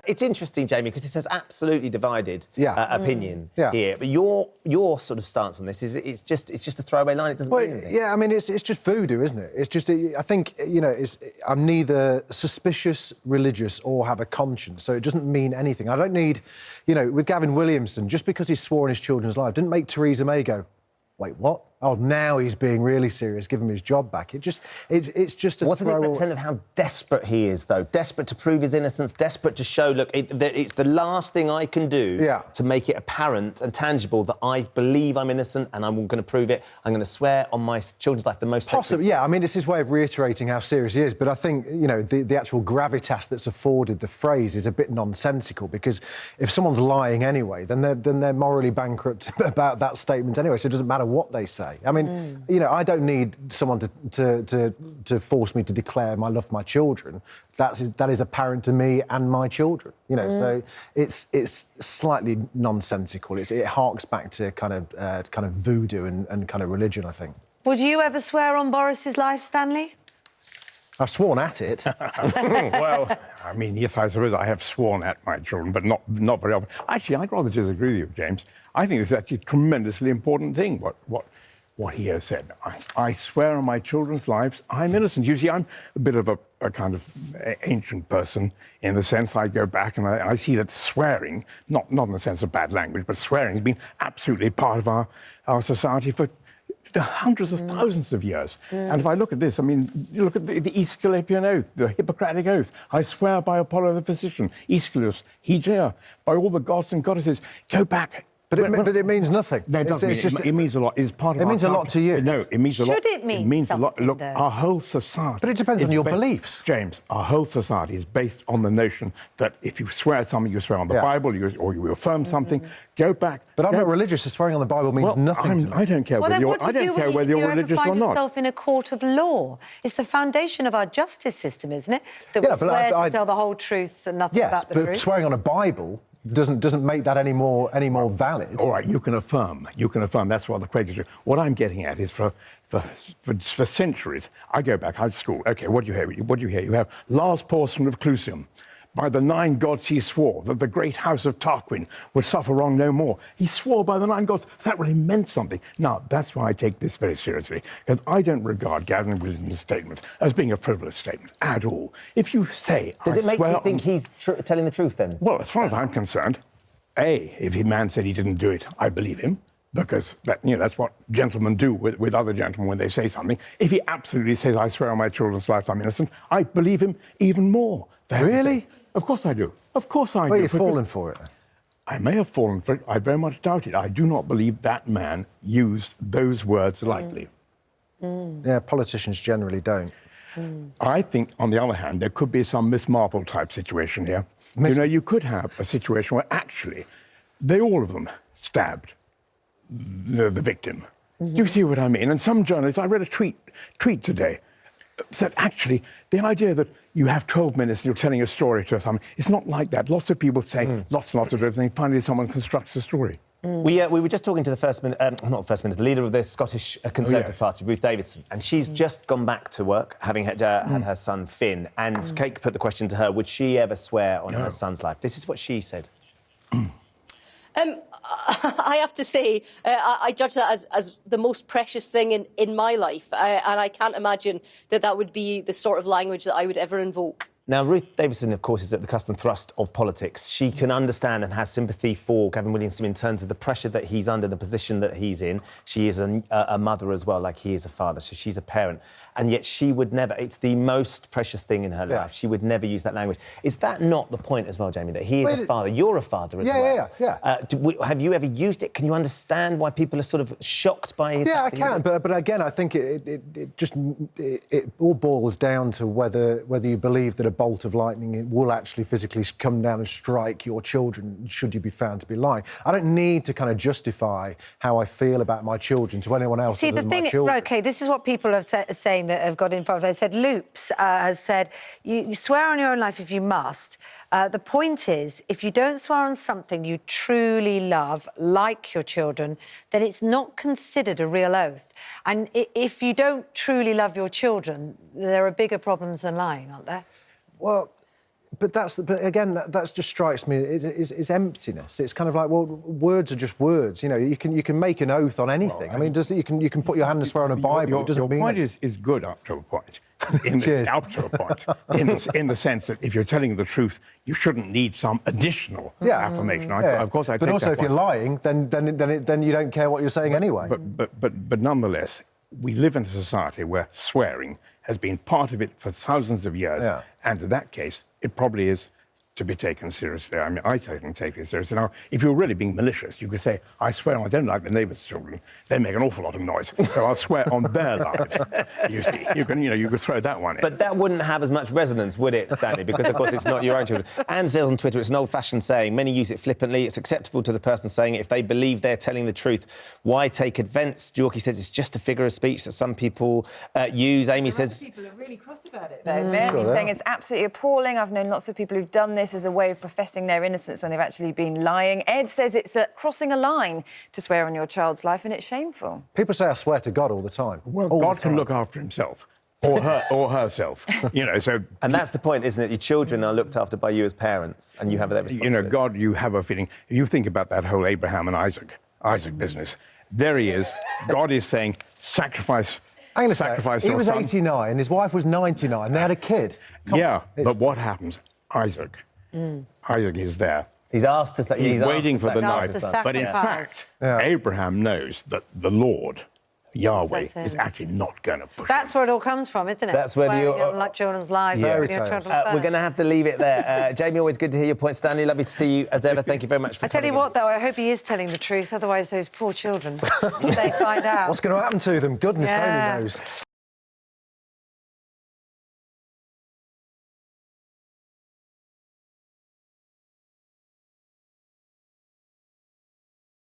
it's interesting, Jamie, because it says absolutely divided opinion here. But your sort of stance on this is it's just a throwaway line. It doesn't mean anything. Yeah, I mean, it's just voodoo, isn't it? It's just, I think, you know, I'm neither suspicious, religious, or have a conscience, so it doesn't mean anything. I don't need, you know, with Gavin Williamson, just because he swore on his children's life, didn't make Theresa May go, wait, what? Oh, now he's being really serious, give him his job back. It's just a Wasn't it representative of how desperate he is, though? Desperate to prove his innocence, desperate to show, look, it's the last thing I can do to make it apparent and tangible that I believe I'm innocent and I'm going to prove it. I'm going to swear on my children's life the most sacred. Possibly, yeah. I mean, it's his way of reiterating how serious he is, but I think, you know, the actual gravitas that's afforded the phrase is a bit nonsensical, because if someone's lying anyway, then they're morally bankrupt about that statement anyway, so it doesn't matter what they say. I mean, you know, I don't need someone to force me to declare my love for my children. That is apparent to me and my children. You know, so it's slightly nonsensical. It harks back to kind of voodoo and kind of religion, I think. Would you ever swear on Boris's life, Stanley? I've sworn at it. Well, I mean, yes, I suppose I have sworn at my children, but not very often. Actually, I'd rather disagree with you, James. I think it's actually a tremendously important thing, what he has said. I swear on my children's lives, I'm innocent. You see, I'm a bit of a kind of ancient person in the sense I go back and I see that swearing, not in the sense of bad language, but swearing has been absolutely part of our society for hundreds of thousands of years. And if I look at this, I mean, you look at the Aesculapian Oath, the Hippocratic Oath. I swear by Apollo the physician, Aeschylus, Hygieia, by all the gods and goddesses. Go back. But it means nothing. No, it doesn't. It means a lot. It's part of. It means a lot to you. No, it means a lot. Should it mean a lot. Look, though? our whole society. But it depends on your beliefs, James. Our whole society is based on the notion that if you swear something, you swear on the Bible, or you affirm something. Go back. But I'm not religious, so swearing on the Bible means nothing to me. I don't care whether you're. I don't care whether you're religious or not. You find yourself in a court of law. It's the foundation of our justice system, isn't it? That we swear to tell the whole truth and nothing about the truth. Yes, but swearing on a Bible doesn't make that any more valid. All right, you can affirm. That's what the credit is. What I'm getting at is for centuries. I go back. I was at school. Okay, what do you hear? You have Lars Porsson of Clusium. By the 9 gods he swore that the great house of Tarquin would suffer wrong no more. He swore by the 9 gods. That really meant something. Now, that's why I take this very seriously, because I don't regard Gavin Williamson's statement as being a frivolous statement at all. If you say... Does it make you think he's telling the truth, then? Well, as far as I'm concerned, if a man said he didn't do it, I believe him, because that's what gentlemen do with other gentlemen when they say something. If he absolutely says, I swear on my children's life I'm innocent, I believe him even more. Really? Of course I do. Of course I do. Well, you've fallen for it. I may have fallen for it. I very much doubt it. I do not believe that man used those words lightly. Yeah, politicians generally don't. I think, on the other hand, there could be some Miss Marple type situation here. You could have a situation where actually all of them stabbed the victim. You see what I mean? And some journalists, I read a tweet today, said actually the idea that you have 12 minutes and you're telling a story to someone, it's not like that. Lots of people say lots and lots of different things. Finally, someone constructs a story. We were just talking to the leader of the Scottish Conservative Party, Ruth Davidson, and she's just gone back to work, having had her son Finn. And Kate put the question to her: would she ever swear on her son's life? This is what she said. I have to say, I judge that as the most precious thing in my life, and I can't imagine that would be the sort of language that I would ever invoke. Now, Ruth Davidson, of course, is at the crust and thrust of politics. She can understand and has sympathy for Gavin Williamson in terms of the pressure that he's under, the position that he's in. She is a mother as well, like he is a father, so she's a parent. And yet she would never, it's the most precious thing in her life, she would never use that language. Is that not the point as well, Jamie, that he is a father? You're a father as well. Yeah. Have you ever used it? Can you understand why people are sort of shocked by it? Yeah, I can, but again, I think it all boils down to whether you believe that a bolt of lightning will actually physically come down and strike your children should you be found to be lying. I don't need to kind of justify how I feel about my children to anyone else. See, the thing, OK, this is what people are saying that have got involved. They said, Loops has said, you swear on your own life if you must. The point is, if you don't swear on something you truly love, like your children, then it's not considered a real oath. And if you don't truly love your children, there are bigger problems than lying, aren't there? Well, But again, that just strikes me. It's emptiness. It's kind of like, well, words are just words. You know, you can make an oath on anything. Well, I mean, you can put your hand and swear on a Bible. It doesn't mean your point is good up to a point. Up to a point. In the sense that if you're telling the truth, you shouldn't need some additional affirmation. Of course, I take But also, that if you're lying, then you don't care what you're saying anyway. But nonetheless, we live in a society where swearing has been part of it for thousands of years, and in that case, it probably is to be taken seriously. I mean, I certainly take it seriously. Now, if you're really being malicious, you could say, I swear I don't like the neighbour's children. They make an awful lot of noise, so I'll swear on their lives. You see, you could throw that one in. But that wouldn't have as much resonance, would it, Stanley? Because, of course, it's not your own children. Anne says on Twitter, it's an old-fashioned saying. Many use it flippantly. It's acceptable to the person saying it if they believe they're telling the truth. Why take offence? Yorkie says it's just a figure of speech that some people use. Amy says... People are really cross about it, though. Mary's saying it's absolutely appalling. I've known lots of people who've done this as a way of professing their innocence when they've actually been lying. Ed says it's crossing a line to swear on your child's life, and it's shameful. People say I swear to God all the time. Well, all God the time. can look after himself. Or her, or herself, you know. So, and that's the point, isn't it? Your children are looked after by you as parents, and you have that responsibility. You know, God, you have a feeling. If you think about that whole Abraham and Isaac business, there he is. God is saying, sacrifice. Hang on a sacrifice second. He your was son. 89, his wife was 99. They had a kid. But what happens? Isaac is there. He's asked to... He's waiting for the sacrifice. knife. Sacrifice. But in fact, Abraham knows that the Lord, Yahweh, is actually not going to push That's him. where it all comes from, isn't it? That's where Swearing the... on like children's lives. Yeah. Your children's We're going to have to leave it there. Jamie, always good to hear your point. Stanley, lovely to see you as ever. Thank you very much for I tell you coming what, though, I hope he is telling the truth. Otherwise, those poor children, if they find out. What's going to happen to them? Goodness Yeah. only knows.